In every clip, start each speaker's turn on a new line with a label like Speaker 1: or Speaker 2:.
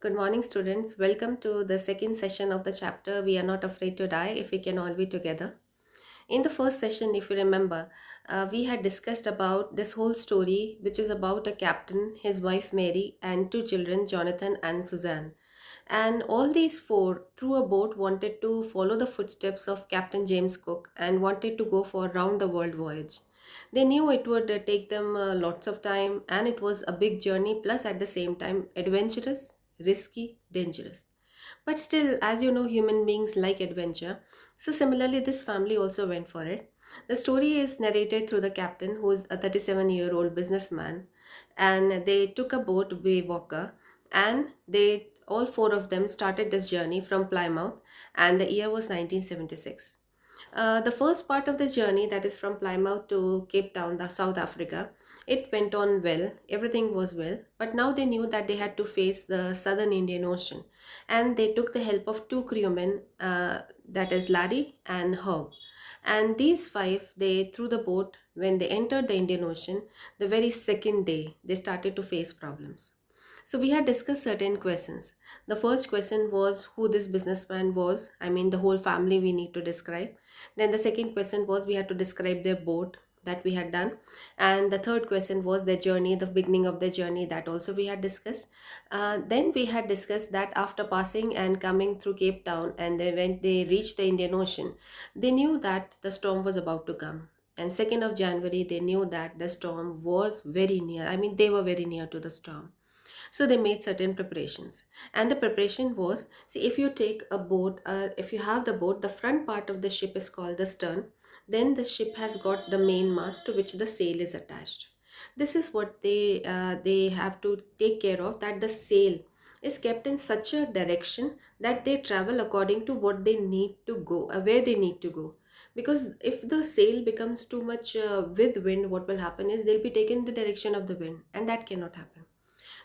Speaker 1: Good morning, students. Welcome to the second session of the chapter We Are Not Afraid to Die If We Can All Be Together. In the first session, if you remember, we had discussed about this whole story, which is about a captain, his wife Mary, and two children, Jonathan and Suzanne. And all these four, through a boat, wanted to follow the footsteps of Captain James Cook and wanted to go for a round the world voyage. They knew it would take them lots of time and it was a big journey, plus at the same time, adventurous, risky, dangerous. But still, as you know, human beings like adventure. So, similarly, this family also went for it. The story is narrated through the captain, who is a 37-year-old businessman, and they took a boat, Baywalker, and they all four of them started this journey from Plymouth, and the year was 1976. The first part of the journey, that is from Plymouth to Cape Town, the South Africa, it went on well. Everything was well. But now they knew that they had to face the southern Indian Ocean. And they took the help of two crewmen, that is Larry and Herb. And these five, they threw the boat when they entered the Indian Ocean. The very second day, they started to face problems. So we had discussed certain questions. The first question was who this businessman was. I mean, the whole family we need to describe. Then the second question was we had to describe their boat that we had done. And the third question was their journey, the beginning of their journey, that also we had discussed. Then we had discussed that after passing and coming through Cape Town and then when they reached the Indian Ocean, they knew that the storm was about to come. And 2nd of January, they knew that the storm was very near. I mean, they were very near to the storm. So they made certain preparations. And the preparation was, see, if you take a boat, if you have the boat, the front part of the ship is called the stern. Then the ship has got the main mast to which the sail is attached. This is what they have to take care of, that the sail is kept in such a direction that they travel according to what they need to go, where they need to go. Because if the sail becomes too much with wind, what will happen is they'll be taken in the direction of the wind, and that cannot happen.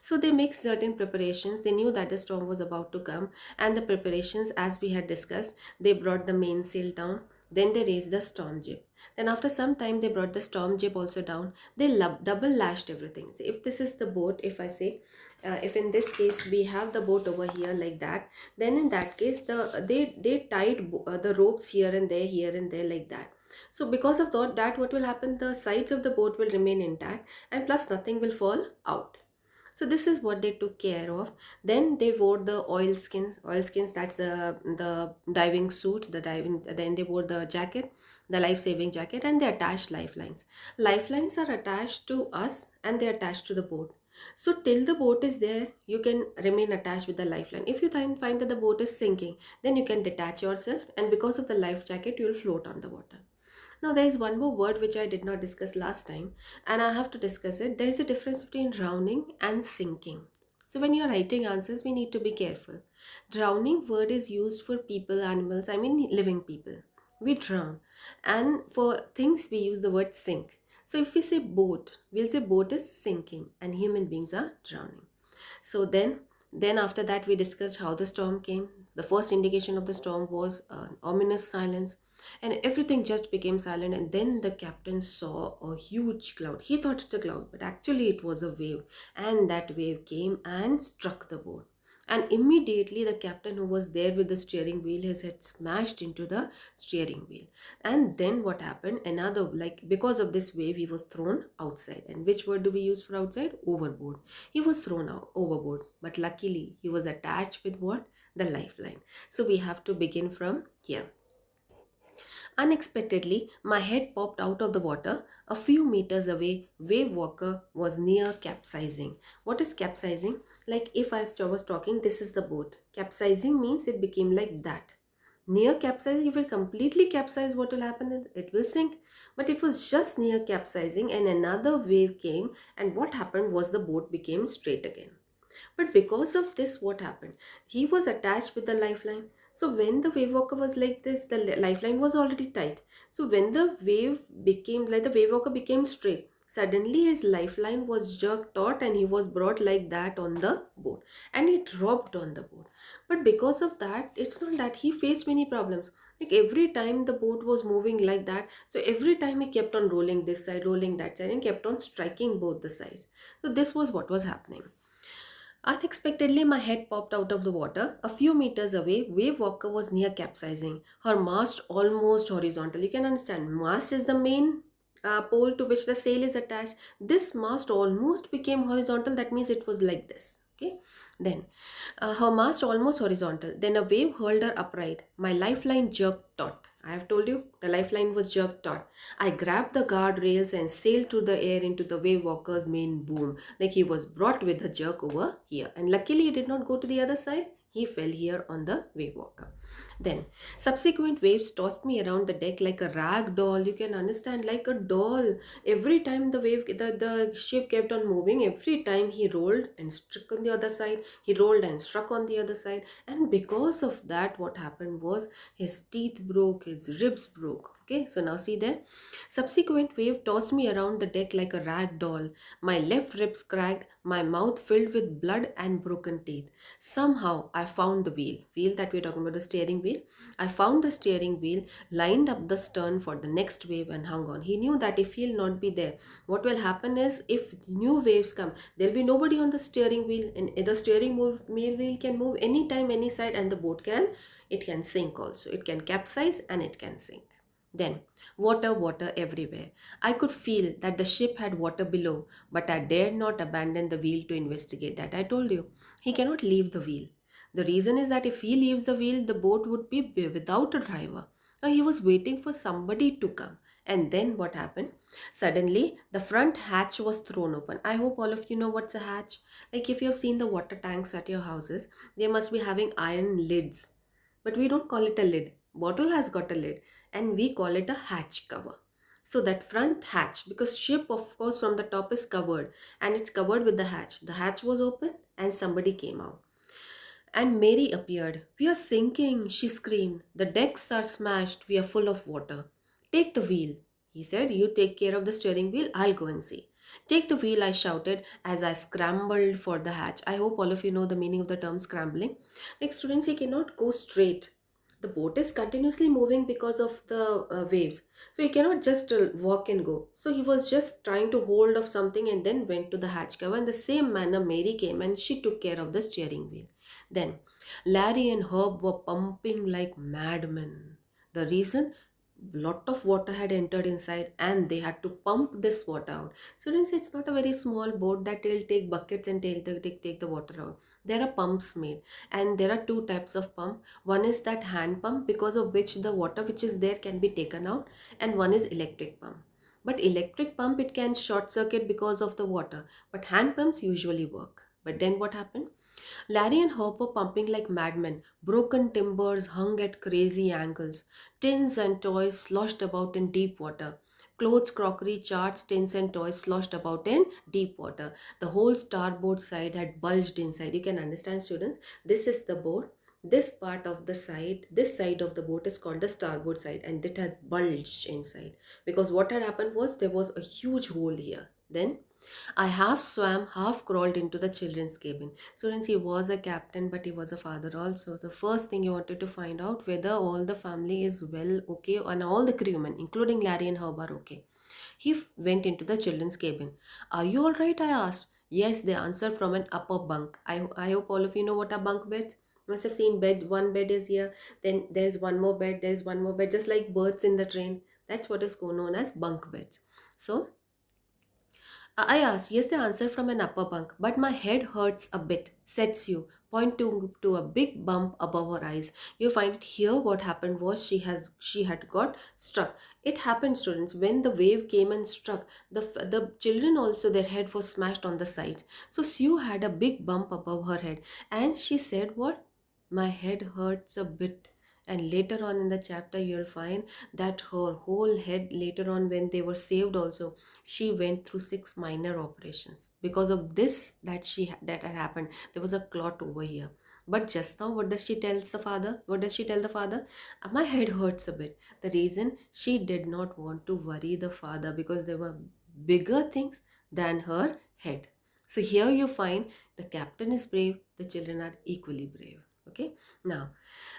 Speaker 1: So they make certain preparations. They knew that the storm was about to come, and the preparations, as we had discussed, they brought the mainsail down. Then they raised the storm jib. Then after some time, they brought the storm jib also down. They double lashed everything. So if this is the boat, if I say, if in this case we have the boat over here like that, then in that case they tied the ropes here and there like that. So because of that, what will happen? The sides of the boat will remain intact, and plus nothing will fall out. So this is what they took care of. Then they wore the oilskins, that's the diving suit, the diving, then they wore the jacket, the life-saving jacket, and they attached lifelines. Lifelines are attached to us and they're attached to the boat. So till the boat is there, you can remain attached with the lifeline. If you find that the boat is sinking, then you can detach yourself, and because of the life jacket, you will float on the water. Now, there is one more word which I did not discuss last time, and I have to discuss it. There is a difference between drowning and sinking. So, when you are writing answers, we need to be careful. Drowning word is used for people, animals, I mean living people. We drown. And for things, we use the word sink. So, if we say boat, we'll say boat is sinking and human beings are drowning. So then after that we discussed how the storm came. The first indication of the storm was an ominous silence, and everything just became silent. And then the captain saw a huge cloud. He thought it's a cloud, but actually it was a wave, and that wave came and struck the boat. And immediately the captain who was there with the steering wheel, his head smashed into the steering wheel. And then what happened? Another, like, because of this wave, he was thrown outside. And which word do we use for outside? Overboard. He was thrown out overboard, but luckily he was attached with what? The lifeline. So we have to begin from here. Unexpectedly, my head popped out of the water. A few meters away, Wave Walker was near capsizing. What is capsizing? Like, if I was talking, this is the boat. Capsizing means it became like that. Near capsizing, if it completely capsize, what will happen? It will sink. But it was just near capsizing, and another wave came, and what happened was the boat became straight again. But because of this, what happened? He was attached with the lifeline. So when the wave walker was like this, the lifeline was already tight. So when the wave became like the wave walker became straight, suddenly his lifeline was jerked taut and he was brought like that on the boat, and he dropped on the boat. But because of that, it's not that he faced many problems. Like every time the boat was moving like that, so every time he kept on rolling this side, rolling that side, and kept on striking both the sides. So this was what was happening. Unexpectedly, my head popped out of the water. A few meters away, Wave Walker was near capsizing, her mast almost horizontal. You can understand, mast is the main pole to which the sail is attached. This mast almost became horizontal, that means it was like this. Okay, then her mast almost horizontal. Then a wave hurled her upright. My lifeline jerked taut. I have told you the lifeline was jerked taut. I grabbed the guardrails and sailed through the air into the wave walker's main boom, like he was brought with a jerk over here. And luckily, he did not go to the other side. He fell here on the wave walker. Then, subsequent waves tossed me around the deck like a rag doll. You can understand, like a doll. Every time the ship kept on moving, every time he rolled and struck on the other side, he rolled and struck on the other side. And because of that, what happened was his teeth broke, his ribs broke. Okay, so now see there. Subsequent wave tossed me around the deck like a rag doll. My left ribs cracked, my mouth filled with blood and broken teeth. Somehow I found the wheel that we're talking about, the steering wheel. I found the steering wheel, lined up the stern for the next wave and hung on. He knew that if he'll not be there, what will happen is if new waves come, there'll be nobody on the steering wheel, and the wheel can move anytime, any side, and the boat can sink also. It can capsize and it can sink. Then, water everywhere. I could feel that the ship had water below, but I dared not abandon the wheel to investigate that. I told you, he cannot leave the wheel. The reason is that if he leaves the wheel, the boat would be without a driver. Now he was waiting for somebody to come. And then what happened? Suddenly, the front hatch was thrown open. I hope all of you know what's a hatch. Like if you have seen the water tanks at your houses, they must be having iron lids. But we don't call it a lid. Bottle has got a lid and we call it a hatch cover. So that front hatch, because ship of course from the top is covered and it's covered with the hatch. The hatch was open and somebody came out. And Mary appeared. We are sinking, she screamed. The decks are smashed, we are full of water. Take the wheel, he said. You take care of the steering wheel, I'll go and see. Take the wheel, I shouted as I scrambled for the hatch. I hope all of you know the meaning of the term scrambling. Like students, you cannot go straight. The boat is continuously moving because of the waves. So he cannot just walk and go. So he was just trying to hold of something and then went to the hatch cover. In the same manner, Mary came and she took care of the steering wheel. Then Larry and Herb were pumping like madmen. The reason? Lot of water had entered inside and they had to pump this water out. So it's not a very small boat that they'll take buckets and take the water out. There are pumps made and there are two types of pump. One is that hand pump because of which the water which is there can be taken out, and one is electric pump. But electric pump, it can short circuit because of the water, but hand pumps usually work. But then what happened? Larry and Hop were pumping like madmen. Broken timbers hung at crazy angles. Tins and toys sloshed about in deep water. Clothes, crockery, charts, tins, and toys sloshed about in deep water. The whole starboard side had bulged inside. You can understand, students. This is the boat. This side of the boat is called the starboard side, and it has bulged inside. Because what had happened was there was a huge hole here. Then I half swam, half crawled into the children's cabin. Students, he was a captain, but he was a father also. The first thing he wanted to find out whether all the family is well, okay, and all the crewmen, including Larry and Herb, are okay. He went into the children's cabin. Are you all right? I asked. Yes, they answered from an upper bunk. I hope all of you know what are bunk beds. You must have seen bed. One bed is here. Then there's one more bed. There's one more bed. Just like berths in the train. That's what is known as bunk beds. So I asked. Yes, they answered from an upper bunk, but my head hurts a bit, said Sue, pointing to a big bump above her eyes. You find it here. What happened was she had got struck. It happened, students, when the wave came and struck. The children also, their head was smashed on the side. So Sue had a big bump above her head, and she said, "What? My head hurts a bit." And later on in the chapter, you'll find that her whole head, later on when they were saved also, she went through 6 minor operations because of this that had happened. There was a clot over here. But just now, what does she tell the father? What does she tell the father? My head hurts a bit." The reason, she did not want to worry the father because there were bigger things than her head. So here you find the captain is brave, the children are equally brave. Okay, now,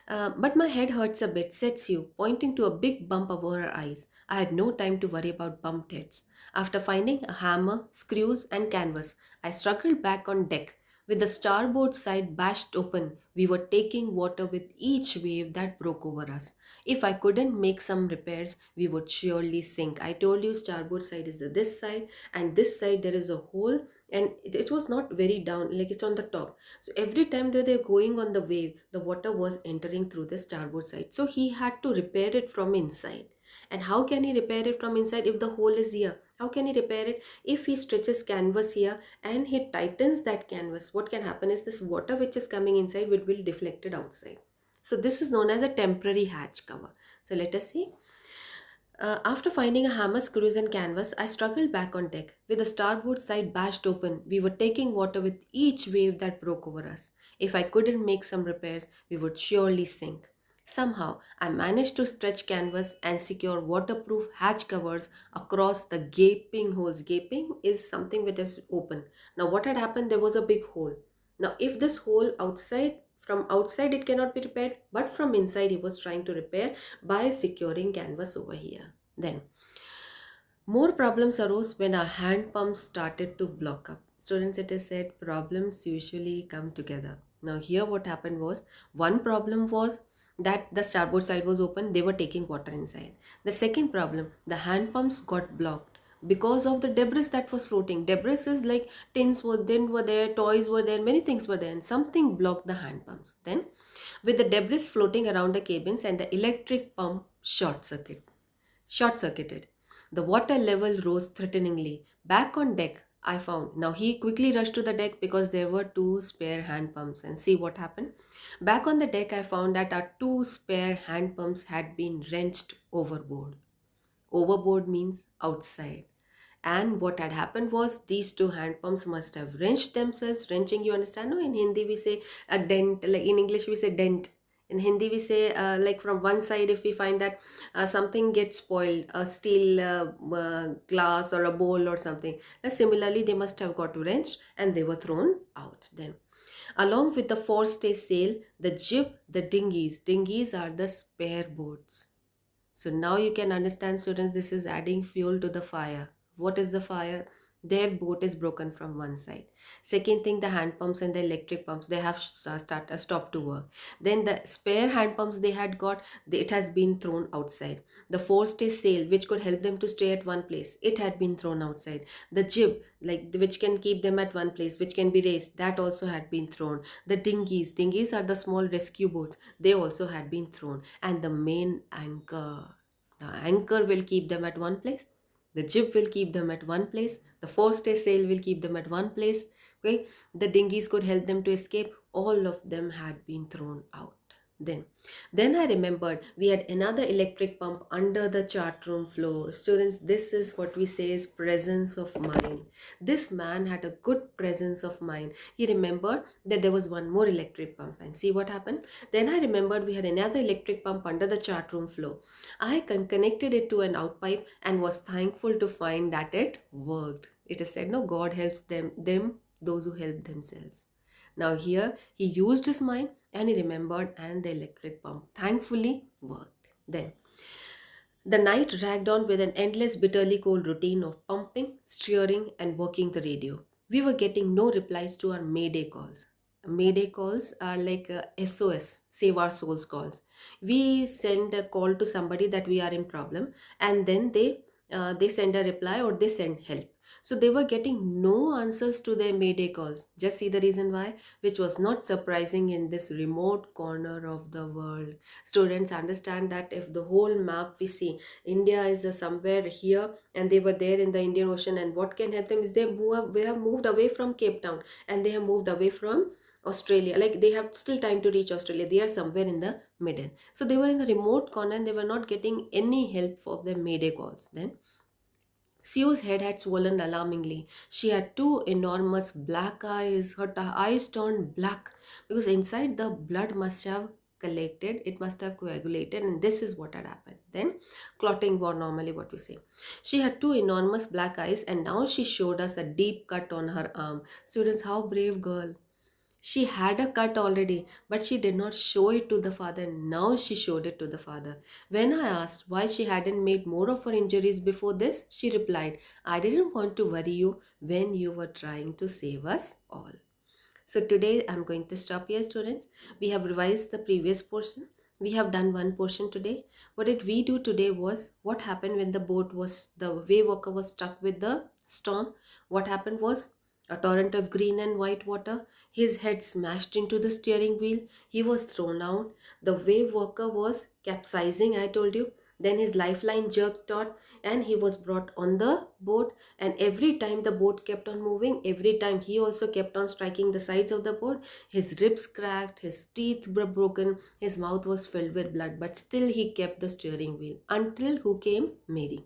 Speaker 1: but my head hurts a bit, said Sue, pointing to a big bump over her eyes. I had no time to worry about bumped heads. After finding a hammer, screws, and canvas, I struggled back on deck. With the starboard side bashed open, we were taking water with each wave that broke over us. If I couldn't make some repairs, we would surely sink. I told you starboard side is this side, and this side there is a hole, and it was not very down, like it's on the top. So every time that they're going on the wave, the water was entering through the starboard side. So he had to repair it from inside. And how can he repair it from inside if the hole is here? How can he repair it? If he stretches canvas here and he tightens that canvas, what can happen is this water which is coming inside will be deflected outside. So this is known as a temporary hatch cover. So let us see. After finding a hammer, screws, and canvas, I struggled back on deck. With the starboard side bashed open, we were taking water with each wave that broke over us. If I couldn't make some repairs, we would surely sink. Somehow, I managed to stretch canvas and secure waterproof hatch covers across the gaping holes. Gaping is something which is open. Now, what had happened? There was a big hole. Now, if this hole outside, from outside it cannot be repaired, but from inside he was trying to repair by securing canvas over here. Then, more problems arose when our hand pumps started to block up. Students, it is said problems usually come together. Now, here what happened was, one problem was that the starboard side was open, they were taking water inside. The second problem, the hand pumps got blocked because of the debris that was floating. Debris is like tin were there, toys were there, many things were there, and something blocked the hand pumps. Then, with the debris floating around the cabins and the electric pump short circuited. The water level rose threateningly. Back on deck, I found. Now he quickly rushed to the deck because there were two spare hand pumps. And see what happened? Back on the deck, I found that our two spare hand pumps had been wrenched overboard. Overboard means outside. And what had happened was these two hand pumps must have wrenched themselves. Wrenching, you understand? No, in Hindi we say a dent. Like in English we say dent. In Hindi we say like from one side, if we find that something gets spoiled, a steel glass or a bowl or something. Similarly, they must have got wrenched and they were thrown out. Then, along with the forestay sail, the jib, the dinghies. Dinghies are the spare boats. So now you can understand, students, this is adding fuel to the fire. What is the fire? Their boat is broken from one side. Second thing, the hand pumps and the electric pumps, they have stopped to work. Then the spare hand pumps they had got, it has been thrown outside. The forestay sail, which could help them to stay at one place, it had been thrown outside. The jib, like which can keep them at one place, which can be raised, that also had been thrown. The dinghies are the small rescue boats, they also had been thrown. And the main anchor, the anchor will keep them at one place. The jib will keep them at one place. The forestay sail will keep them at one place. Okay, the dinghies could help them to escape. All of them had been thrown out. Then I remembered we had another electric pump under the chart room floor. Students, this is what we say is presence of mind. This man had a good presence of mind. He remembered that there was one more electric pump, and see what happened. Then I remembered we had another electric pump under the chart room floor. I connected it to an outpipe and was thankful to find that it worked. It is said, no, God helps them those who help themselves. Now here he used his mind and he remembered, and the electric pump thankfully worked. Then the night dragged on with an endless bitterly cold routine of pumping, steering, and working the radio. We were getting no replies to our mayday calls. Mayday calls are like SOS, save our souls calls. We send a call to somebody that we are in problem, and then they send a reply or they send help. So they were getting no answers to their mayday calls. Just see the reason why, which was not surprising in this remote corner of the world. Students understand that if the whole map we see, India is somewhere here and they were there in the Indian Ocean, and what can help them is they have moved away from Cape Town and they have moved away from Australia. Like they have still time to reach Australia. They are somewhere in the middle. So they were in the remote corner and they were not getting any help for their mayday calls. Then Sue's head had swollen alarmingly. She had two enormous black eyes. Her eyes turned black because inside the blood must have collected, it must have coagulated, and this is what had happened. Then, clotting war, normally what we say. She had two enormous black eyes, and now she showed us a deep cut on her arm. Students, how brave girl! She had a cut already, but she did not show it to the father. Now she showed it to the father. When I asked why she hadn't made more of her injuries before this, she replied, I didn't want to worry you when you were trying to save us all. So today I'm going to stop here, students. We have revised the previous portion. We have done one portion today. What did we do today was what happened when the wave walker was stuck with the storm. What happened was a torrent of green and white water. His head smashed into the steering wheel. He was thrown out. The wave walker was capsizing, I told you. Then his lifeline jerked taut and he was brought on the boat, and every time the boat kept on moving, every time he also kept on striking the sides of the boat. His ribs cracked, his teeth were broken, his mouth was filled with blood, but still he kept the steering wheel until who came? Mary.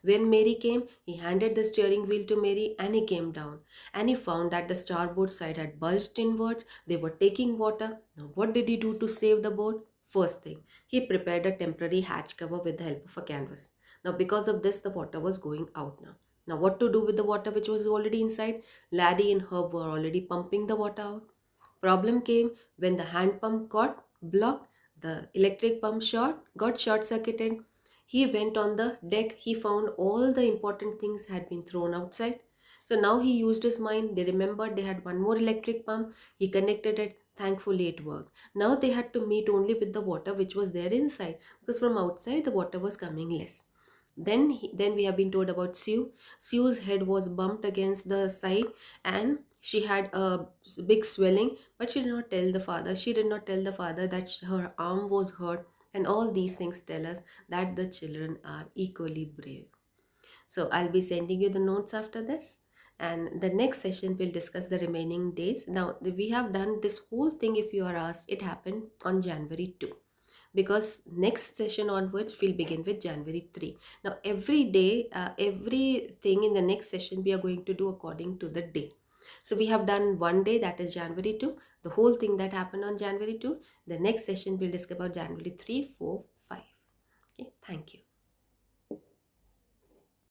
Speaker 1: When Mary came, he handed the steering wheel to Mary and he came down and he found that the starboard side had bulged inwards. They were taking water. Now, what did he do to save the boat? First thing, he prepared a temporary hatch cover with the help of a canvas. Now, because of this, the water was going out now. Now, what to do with the water which was already inside? Laddie and Herb were already pumping the water out. Problem came when the hand pump got blocked. The electric pump got short circuited. He went on the deck. He found all the important things had been thrown outside. So now he used his mind. They remembered they had one more electric pump. He connected it. Thankfully, it worked. Now they had to meet only with the water which was there inside, because from outside the water was coming less. Then we have been told about Sue. Sue's head was bumped against the side and she had a big swelling, but she did not tell the father. She did not tell the father that her arm was hurt, and all these things tell us that the children are equally brave. So I'll be sending you the notes after this. And the next session we'll discuss the remaining days. Now we have done this whole thing, if you are asked, it happened on January 2, because next session onwards we'll begin with January 3. Now every day, everything in the next session we are going to do according to the day. So we have done one day, that is January 2, the whole thing that happened on January 2. The next session we'll discuss about January 3, 4, 5. Okay, thank you.